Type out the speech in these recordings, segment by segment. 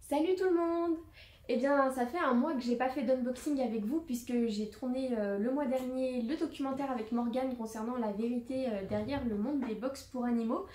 Salut tout le monde! Eh bien ça fait un mois que j'ai pas fait d'unboxing avec vous puisque j'ai tourné le mois dernier le documentaire avec Morgane concernant la vérité derrière le monde des box pour animaux.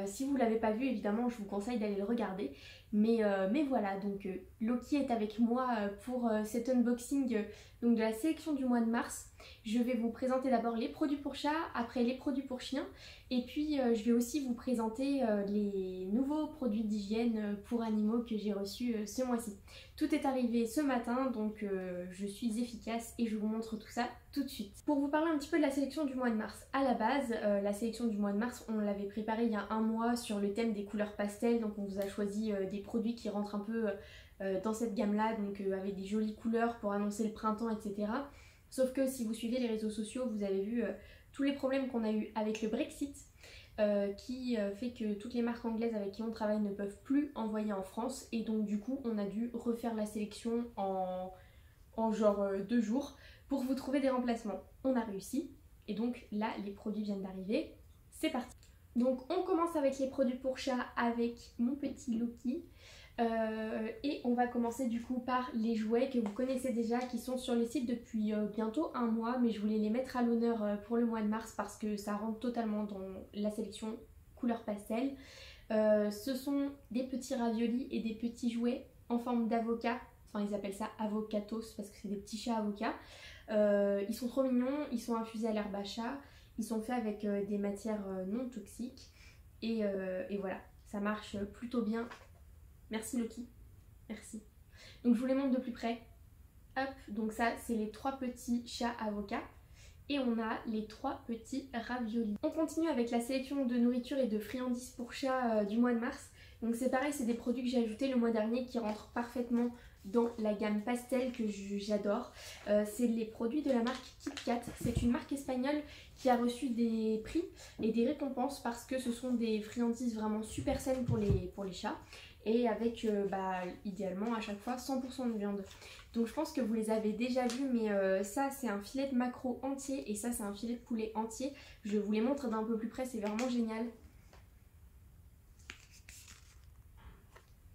Si vous l'avez pas vu évidemment je vous conseille d'aller le regarder. Mais voilà, donc Loki est avec moi pour cet unboxing donc de la sélection du mois de mars. Je vais vous présenter d'abord les produits pour chat, après les produits pour chien et puis je vais aussi vous présenter les nouveaux produits d'hygiène pour animaux que j'ai reçus ce mois-ci. Tout est arrivé ce matin donc je suis efficace et je vous montre tout ça tout de suite. Pour vous parler un petit peu de la sélection du mois de mars, à la base la sélection du mois de mars on l'avait préparée il y a un mois sur le thème des couleurs pastel, donc on vous a choisi des produits qui rentrent un peu dans cette gamme là, donc avec des jolies couleurs pour annoncer le printemps, etc. Sauf que si vous suivez les réseaux sociaux, vous avez vu tous les problèmes qu'on a eu avec le Brexit, qui fait que toutes les marques anglaises avec qui on travaille ne peuvent plus envoyer en France, et donc du coup on a dû refaire la sélection en genre 2 jours pour vous trouver des remplacements. On a réussi, et donc là les produits viennent d'arriver, c'est parti. Donc on commence avec les produits pour chat avec mon petit Loki. Et on va commencer du coup par les jouets que vous connaissez déjà, qui sont sur le site depuis bientôt un mois, mais je voulais les mettre à l'honneur pour le mois de mars parce que ça rentre totalement dans la sélection couleur pastel. Ce sont des petits raviolis et des petits jouets en forme d'avocat, enfin ils appellent ça avocatos parce que c'est des petits chats avocats. Ils sont trop mignons, ils sont infusés à l'herbe à chat, ils sont faits avec des matières non toxiques et voilà, ça marche plutôt bien. Merci Loki, merci. Donc je vous les montre de plus près. Hop, donc ça c'est les 3 petits chats avocats. Et on a les 3 petits raviolis. On continue avec la sélection de nourriture et de friandises pour chats du mois de mars. Donc c'est pareil, c'est des produits que j'ai ajoutés le mois dernier qui rentrent parfaitement dans la gamme pastel que j'adore. C'est les produits de la marque KitKat. C'est une marque espagnole qui a reçu des prix et des récompenses parce que ce sont des friandises vraiment super saines pour les chats. Et avec idéalement à chaque fois 100% de viande. Donc je pense que vous les avez déjà vus, mais ça c'est un filet de maquereau entier et ça c'est un filet de poulet entier. Je vous les montre d'un peu plus près, c'est vraiment génial.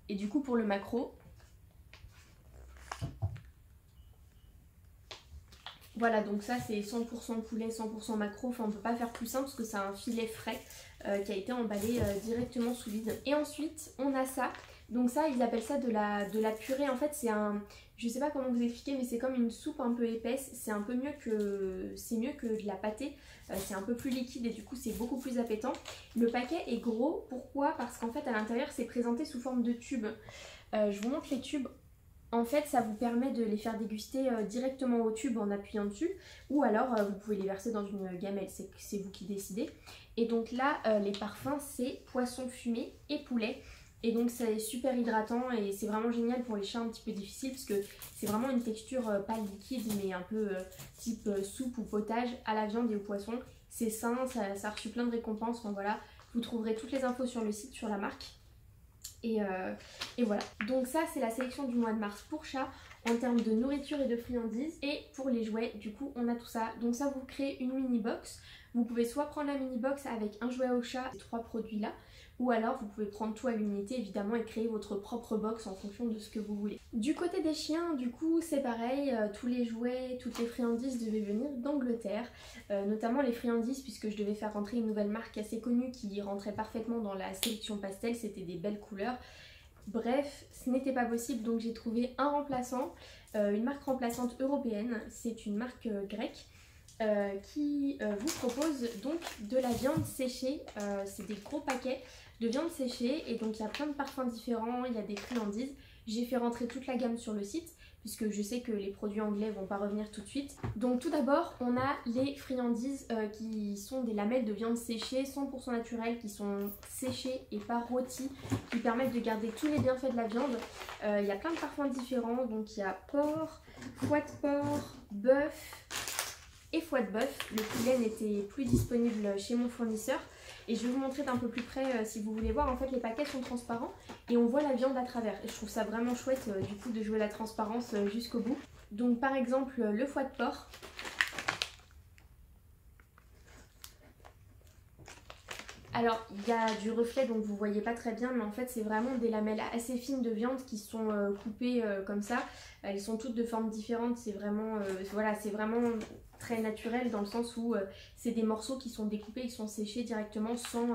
Et du coup pour le maquereau, voilà, donc ça c'est 100% poulet, 100% maquereau, enfin on peut pas faire plus simple parce que c'est un filet frais qui a été emballé directement sous vide. Et ensuite on a ça, donc ça ils appellent ça de la purée, en fait c'est un, je sais pas comment vous expliquer mais c'est comme une soupe un peu épaisse, c'est un peu mieux que, c'est mieux que de la pâtée, c'est un peu plus liquide et du coup c'est beaucoup plus appétant. Le paquet est gros, pourquoi? Parce qu'en fait à l'intérieur c'est présenté sous forme de tubes. Je vous montre les tubes. En fait, ça vous permet de les faire déguster directement au tube en appuyant dessus, ou alors vous pouvez les verser dans une gamelle, c'est vous qui décidez. Et donc là, les parfums, c'est poisson fumé et poulet. Et donc c'est super hydratant et c'est vraiment génial pour les chats un petit peu difficiles parce que c'est vraiment une texture pas liquide mais un peu type soupe ou potage à la viande et au poisson. C'est sain, ça a reçu plein de récompenses, enfin voilà. Vous trouverez toutes les infos sur le site, sur la marque. Et voilà, donc ça c'est la sélection du mois de mars pour chat en termes de nourriture et de friandises. Et pour les jouets, du coup on a tout ça. Donc ça vous crée une mini box. Vous pouvez soit prendre la mini box avec un jouet au chat, ces 3 produits là, ou alors vous pouvez prendre tout à l'unité évidemment et créer votre propre box en fonction de ce que vous voulez. Du côté des chiens, du coup c'est pareil, tous les jouets, toutes les friandises devaient venir d'Angleterre, notamment les friandises puisque je devais faire rentrer une nouvelle marque assez connue qui rentrait parfaitement dans la sélection pastel, c'était des belles couleurs. Bref, ce n'était pas possible donc j'ai trouvé un remplaçant, une marque remplaçante européenne, c'est une marque grecque. Qui vous propose donc de la viande séchée, c'est des gros paquets de viande séchée et donc il y a plein de parfums différents, il y a des friandises. J'ai fait rentrer toute la gamme sur le site puisque je sais que les produits anglais vont pas revenir tout de suite. Donc tout d'abord on a les friandises qui sont des lamelles de viande séchée 100% naturelles qui sont séchées et pas rôties, qui permettent de garder tous les bienfaits de la viande. Il y a plein de parfums différents, donc il y a porc, foie de porc, bœuf et foie de bœuf. Le poulet n'était plus disponible chez mon fournisseur et je vais vous montrer d'un peu plus près si vous voulez voir. En fait les paquets sont transparents et on voit la viande à travers et je trouve ça vraiment chouette du coup de jouer la transparence jusqu'au bout. Donc par exemple le foie de porc, Alors il y a du reflet donc vous voyez pas très bien, mais en fait c'est vraiment des lamelles assez fines de viande qui sont coupées comme ça. Elles sont toutes de formes différentes, c'est vraiment, voilà, c'est vraiment très naturel dans le sens où c'est des morceaux qui sont découpés, qui sont séchés directement sans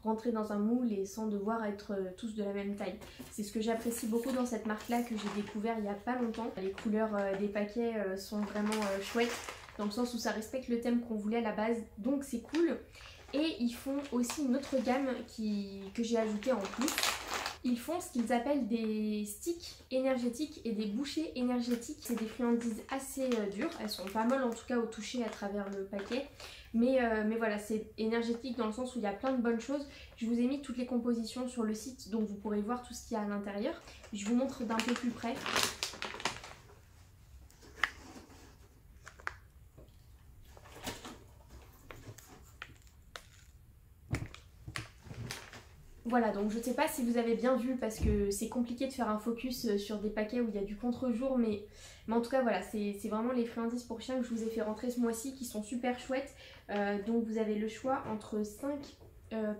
rentrer dans un moule et sans devoir être tous de la même taille. C'est ce que j'apprécie beaucoup dans cette marque là que j'ai découvert il y a pas longtemps. Les couleurs des paquets sont vraiment chouettes dans le sens où ça respecte le thème qu'on voulait à la base, donc c'est cool. Et ils font aussi une autre gamme que j'ai ajoutée en plus. Ils font ce qu'ils appellent des sticks énergétiques et des bouchées énergétiques. C'est des friandises assez dures, elles sont pas molles en tout cas au toucher à travers le paquet. Mais voilà, c'est énergétique dans le sens où il y a plein de bonnes choses. Je vous ai mis toutes les compositions sur le site, donc vous pourrez voir tout ce qu'il y a à l'intérieur. Je vous montre d'un peu plus près. Voilà, donc je sais pas si vous avez bien vu parce que c'est compliqué de faire un focus sur des paquets où il y a du contre-jour, mais en tout cas voilà, c'est vraiment les friandises pour chiens que je vous ai fait rentrer ce mois-ci qui sont super chouettes. Donc vous avez le choix entre 5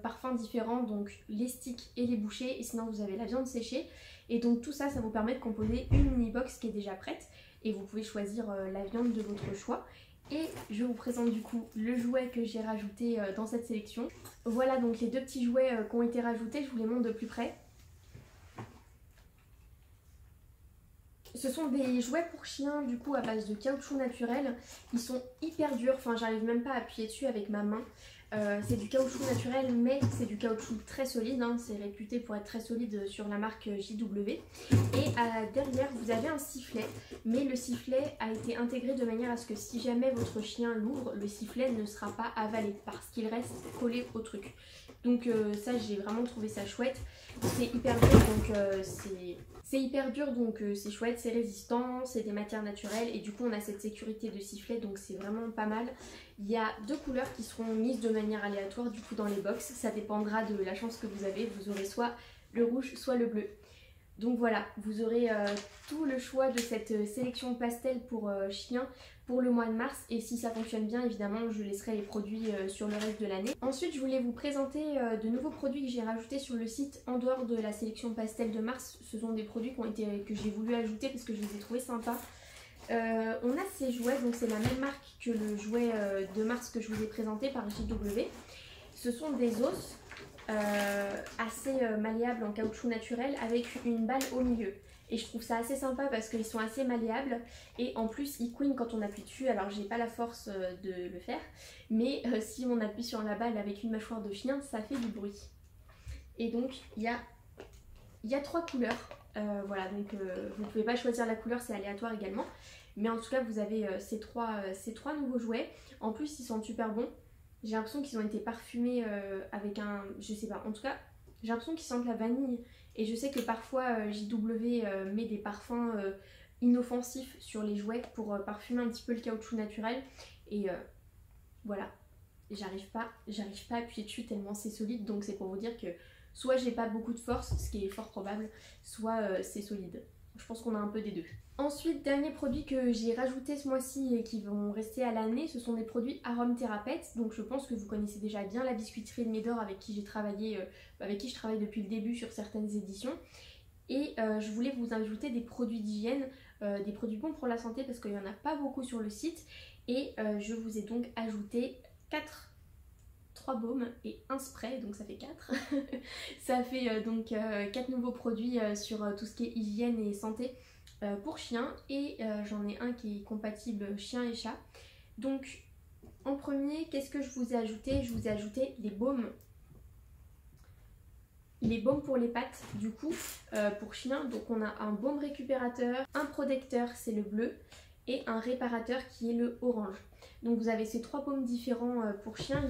parfums différents, donc les sticks et les bouchées, et sinon vous avez la viande séchée. Et donc tout ça, ça vous permet de composer une mini box qui est déjà prête et vous pouvez choisir la viande de votre choix. Et je vous présente du coup le jouet que j'ai rajouté dans cette sélection. Voilà donc les deux petits jouets qui ont été rajoutés, je vous les montre de plus près. Ce sont des jouets pour chiens du coup à base de caoutchouc naturel. Ils sont hyper durs, enfin j'arrive même pas à appuyer dessus avec ma main. C'est du caoutchouc naturel mais c'est du caoutchouc très solide, hein. C'est réputé pour être très solide sur la marque JW. Et derrière vous avez un sifflet, mais le sifflet a été intégré de manière à ce que si jamais votre chien l'ouvre, le sifflet ne sera pas avalé parce qu'il reste collé au truc. Donc ça j'ai vraiment trouvé ça chouette. C'est hyper dur donc c'est chouette, c'est résistant, c'est des matières naturelles et du coup on a cette sécurité de sifflet donc c'est vraiment pas mal. Il y a deux couleurs qui seront mises de manière aléatoire du coup dans les box, ça dépendra de la chance que vous avez, vous aurez soit le rouge soit le bleu. Donc voilà, vous aurez tout le choix de cette sélection pastel pour chiens pour le mois de mars et si ça fonctionne bien évidemment je laisserai les produits sur le reste de l'année. Ensuite je voulais vous présenter de nouveaux produits que j'ai rajoutés sur le site en dehors de la sélection pastel de mars. Ce sont des produits que j'ai voulu ajouter parce que je les ai trouvés sympas. On a ces jouets, donc c'est la même marque que le jouet de mars que je vous ai présenté par JW. Ce sont des os assez malléables en caoutchouc naturel avec une balle au milieu. Et je trouve ça assez sympa parce qu'ils sont assez malléables et en plus ils couinent quand on appuie dessus. Alors j'ai pas la force de le faire, mais si on appuie sur la balle avec une mâchoire de chien, ça fait du bruit. Et donc il y a trois couleurs. Voilà, donc vous pouvez pas choisir la couleur, c'est aléatoire également. Mais en tout cas vous avez ces trois nouveaux jouets. En plus ils sont super bons. J'ai l'impression qu'ils ont été parfumés avec un... je sais pas, en tout cas j'ai l'impression qu'ils sentent la vanille. Et je sais que parfois JW met des parfums inoffensifs sur les jouets pour parfumer un petit peu le caoutchouc naturel. Et voilà, j'arrive pas à appuyer dessus tellement c'est solide. Donc c'est pour vous dire que soit j'ai pas beaucoup de force, ce qui est fort probable, soit c'est solide. Je pense qu'on a un peu des deux. Ensuite, dernier produit que j'ai rajouté ce mois-ci et qui vont rester à l'année, ce sont des produits aromathérapeutes. Donc je pense que vous connaissez déjà bien la biscuiterie de Médor avec qui j'ai travaillé, avec qui je travaille depuis le début sur certaines éditions. Et je voulais vous ajouter des produits d'hygiène, des produits bons pour la santé parce qu'il n'y en a pas beaucoup sur le site. Et je vous ai donc ajouté 3 baumes et un spray, donc ça fait 4. Ça fait donc 4 nouveaux produits sur tout ce qui est hygiène et santé pour chiens. Et j'en ai un qui est compatible chien et chat. Donc en premier, qu'est-ce que je vous ai ajouté? Je vous ai ajouté les baumes. Les baumes pour les pattes du coup pour chiens. Donc on a un baume récupérateur, un protecteur c'est le bleu et un réparateur qui est le orange. Donc vous avez ces 3 baumes différents pour chiens,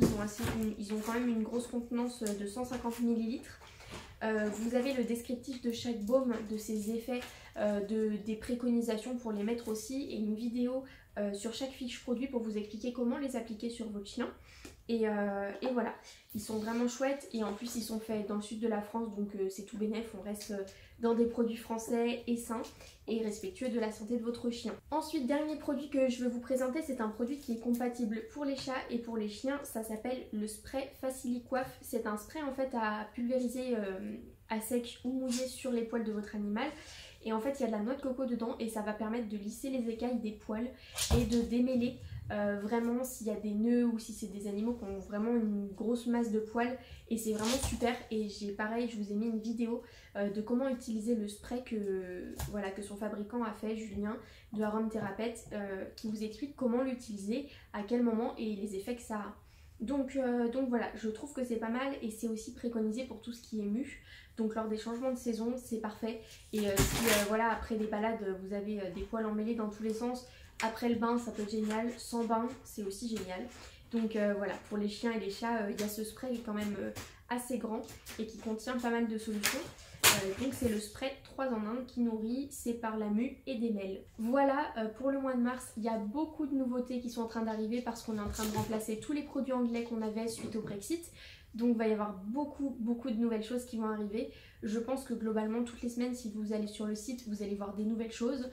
ils ont quand même une grosse contenance de 150 ml. Vous avez le descriptif de chaque baume, de ses effets des préconisations pour les mettre aussi et une vidéo sur chaque fiche produit pour vous expliquer comment les appliquer sur votre chien. Et voilà, ils sont vraiment chouettes et en plus ils sont faits dans le sud de la France, donc c'est tout bénef, on reste dans des produits français et sains et respectueux de la santé de votre chien. Ensuite, dernier produit que je veux vous présenter, c'est un produit qui est compatible pour les chats et pour les chiens, ça s'appelle le spray Facilicoiffe. C'est un spray en fait à pulvériser à sec ou mouillé sur les poils de votre animal. Et en fait il y a de la noix de coco dedans et ça va permettre de lisser les écailles des poils et de démêler vraiment s'il y a des nœuds ou si c'est des animaux qui ont vraiment une grosse masse de poils, et c'est vraiment super. Et pareil, je vous ai mis une vidéo de comment utiliser le spray que son fabricant a fait, Julien de Aromatherapet, qui vous explique comment l'utiliser, à quel moment et les effets que ça a. Donc voilà, je trouve que c'est pas mal et c'est aussi préconisé pour tout ce qui est mue. Donc lors des changements de saison, c'est parfait. Et si voilà, après des balades, vous avez des poils emmêlés dans tous les sens, après le bain, ça peut être génial. Sans bain, c'est aussi génial. Donc voilà, pour les chiens et les chats, il y a ce spray qui est quand même assez grand et qui contient pas mal de solutions. Donc c'est le spray 3 en 1 qui nourrit, sépare la mue et démêle. Voilà, pour le mois de mars, il y a beaucoup de nouveautés qui sont en train d'arriver parce qu'on est en train de remplacer tous les produits anglais qu'on avait suite au Brexit. Donc il va y avoir beaucoup de nouvelles choses qui vont arriver. Je pense que globalement toutes les semaines, si vous allez sur le site, vous allez voir des nouvelles choses.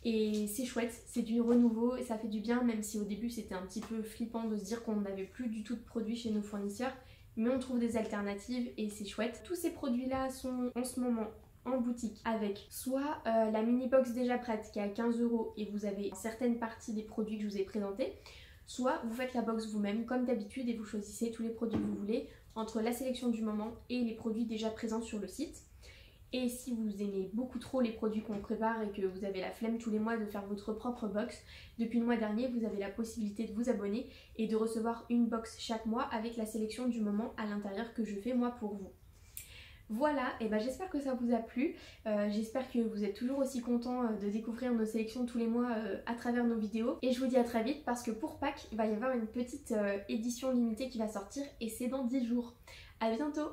Et c'est chouette, c'est du renouveau et ça fait du bien, même si au début c'était un petit peu flippant de se dire qu'on n'avait plus du tout de produits chez nos fournisseurs. Mais on trouve des alternatives et c'est chouette. Tous ces produits-là sont en ce moment en boutique avec soit la mini box déjà prête qui est à 15 € et vous avez certaines parties des produits que je vous ai présentés, soit vous faites la box vous-même comme d'habitude et vous choisissez tous les produits que vous voulez entre la sélection du moment et les produits déjà présents sur le site. Et si vous aimez beaucoup trop les produits qu'on prépare et que vous avez la flemme tous les mois de faire votre propre box, depuis le mois dernier vous avez la possibilité de vous abonner et de recevoir une box chaque mois avec la sélection du moment à l'intérieur que je fais moi pour vous. Voilà, et ben j'espère que ça vous a plu, j'espère que vous êtes toujours aussi contents de découvrir nos sélections tous les mois à travers nos vidéos. Et je vous dis à très vite parce que pour Pâques, il va y avoir une petite édition limitée qui va sortir et c'est dans 10 jours. A bientôt!